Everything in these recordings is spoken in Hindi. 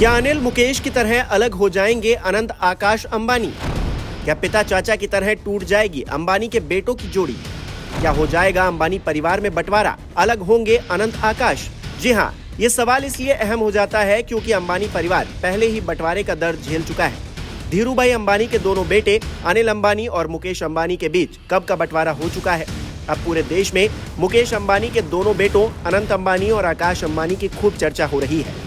क्या अनिल मुकेश की तरह अलग हो जाएंगे अनंत आकाश अंबानी? क्या पिता चाचा की तरह टूट जाएगी अंबानी के बेटों की जोड़ी? क्या हो जाएगा अंबानी परिवार में बंटवारा? अलग होंगे अनंत आकाश? जी हाँ, ये सवाल इसलिए अहम हो जाता है क्योंकि अंबानी परिवार पहले ही बंटवारे का दर्द झेल चुका है। धीरूभाई अंबानी के दोनों बेटे अनिल अंबानी और मुकेश अंबानी के बीच कब का बंटवारा हो चुका है। अब पूरे देश में मुकेश अंबानी के दोनों बेटों अनंत अंबानी और आकाश अंबानी की खूब चर्चा हो रही है।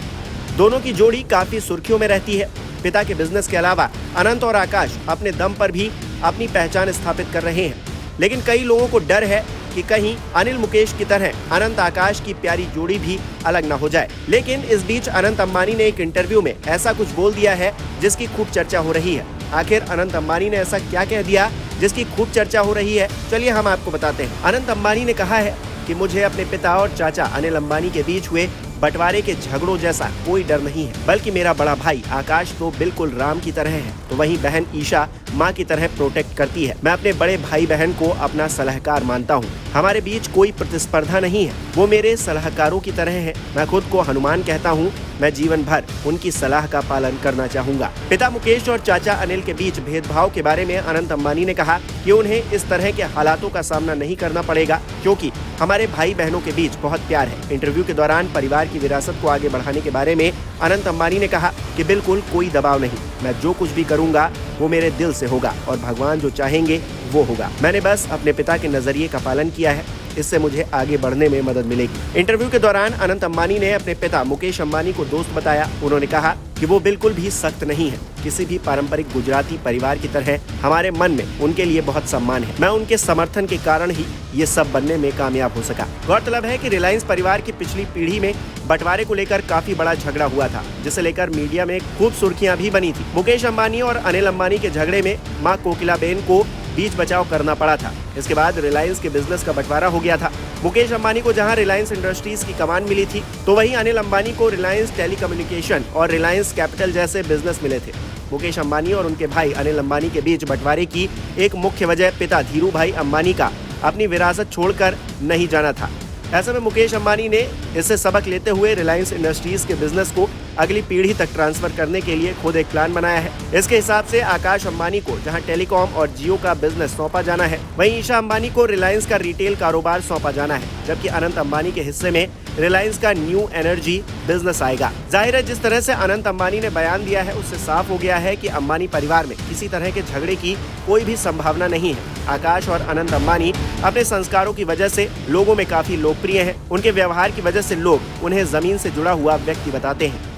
दोनों की जोड़ी काफी सुर्खियों में रहती है। पिता के बिजनेस के अलावा अनंत और आकाश अपने दम पर भी अपनी पहचान स्थापित कर रहे हैं, लेकिन कई लोगों को डर है कि कहीं अनिल मुकेश की तरह अनंत आकाश की प्यारी जोड़ी भी अलग न हो जाए। लेकिन इस बीच अनंत अंबानी ने एक इंटरव्यू में ऐसा कुछ बोल दिया है जिसकी खूब चर्चा हो रही है। आखिर अनंत अंबानी ने ऐसा क्या कह दिया जिसकी खूब चर्चा हो रही है, चलिए हम आपको बताते हैं। अनंत अंबानी ने कहा है कि मुझे अपने पिता और चाचा अनिल अंबानी के बीच हुए बंटवारे के झगड़ों जैसा कोई डर नहीं है, बल्कि मेरा बड़ा भाई आकाश तो बिल्कुल राम की तरह है, तो वहीं बहन ईशा माँ की तरह प्रोटेक्ट करती है। मैं अपने बड़े भाई बहन को अपना सलाहकार मानता हूँ। हमारे बीच कोई प्रतिस्पर्धा नहीं है, वो मेरे सलाहकारों की तरह है। मैं खुद को हनुमान कहता हूँ। मैं जीवन भर उनकी सलाह का पालन करना चाहूंगा। पिता मुकेश और चाचा अनिल के बीच भेदभाव के बारे में अनंत अंबानी ने कहा कि उन्हें इस तरह के हालातों का सामना नहीं करना पड़ेगा क्योंकि हमारे भाई बहनों के बीच बहुत प्यार है। इंटरव्यू के दौरान परिवार की विरासत को आगे बढ़ाने के बारे में अनंत अंबानी ने कहा कि बिल्कुल कोई दबाव नहीं, मैं जो कुछ भी करूंगा वो मेरे दिल से होगा और भगवान जो चाहेंगे वो होगा। मैंने बस अपने पिता के नजरिए का पालन किया है, इससे मुझे आगे बढ़ने में मदद मिलेगी। इंटरव्यू के दौरान अनंत अंबानी ने अपने पिता मुकेश अंबानी को दोस्त बताया। उन्होंने कहा कि वो बिल्कुल भी सख्त नहीं है। किसी भी पारंपरिक गुजराती परिवार की तरह हमारे मन में उनके लिए बहुत सम्मान है। मैं उनके समर्थन के कारण ही ये सब बनने में कामयाब हो सका। गौरतलब है कि रिलायंस परिवार की पिछली पीढ़ी में बंटवारे को लेकर काफी बड़ा झगड़ा हुआ था, जिसे लेकर मीडिया में खूब सुर्खियां भी बनी थी। मुकेश अंबानी और अनिल अंबानी के झगड़े में मां कोकिलाबेन को बीच बचाव करना पड़ा था। इसके बाद रिलायंस के बिजनेस का बंटवारा हो गया था। मुकेश अंबानी को जहां रिलायंस इंडस्ट्रीज की कमान मिली थी, तो वहीं अनिल अंबानी को रिलायंस टेलीकम्युनिकेशन और रिलायंस कैपिटल जैसे बिजनेस मिले थे। मुकेश अंबानी और उनके भाई अनिल अंबानी के बीच बंटवारे की एक मुख्य वजह पिता धीरूभाई अंबानी का अपनी विरासत छोड़कर नहीं जाना था। ऐसे में मुकेश अंबानी ने इससे सबक लेते हुए रिलायंस इंडस्ट्रीज के बिजनेस को अगली पीढ़ी तक ट्रांसफर करने के लिए खुद एक प्लान बनाया है। इसके हिसाब से आकाश अंबानी को जहां टेलीकॉम और जियो का बिजनेस सौंपा जाना है, वहीं ईशा अंबानी को रिलायंस का रिटेल कारोबार सौंपा जाना है, जबकि अनंत अंबानी के हिस्से में रिलायंस का न्यू एनर्जी बिजनेस आएगा। जाहिर है, जिस तरह से अनंत अंबानी ने बयान दिया है उससे साफ हो गया है कि अंबानी परिवार में किसी तरह के झगड़े की कोई भी संभावना नहीं है। आकाश और अनंत अंबानी अपने संस्कारों की वजह से लोगों में काफी लोकप्रिय हैं। उनके व्यवहार की वजह से लोग उन्हें जमीन से जुड़ा हुआ व्यक्ति बताते हैं।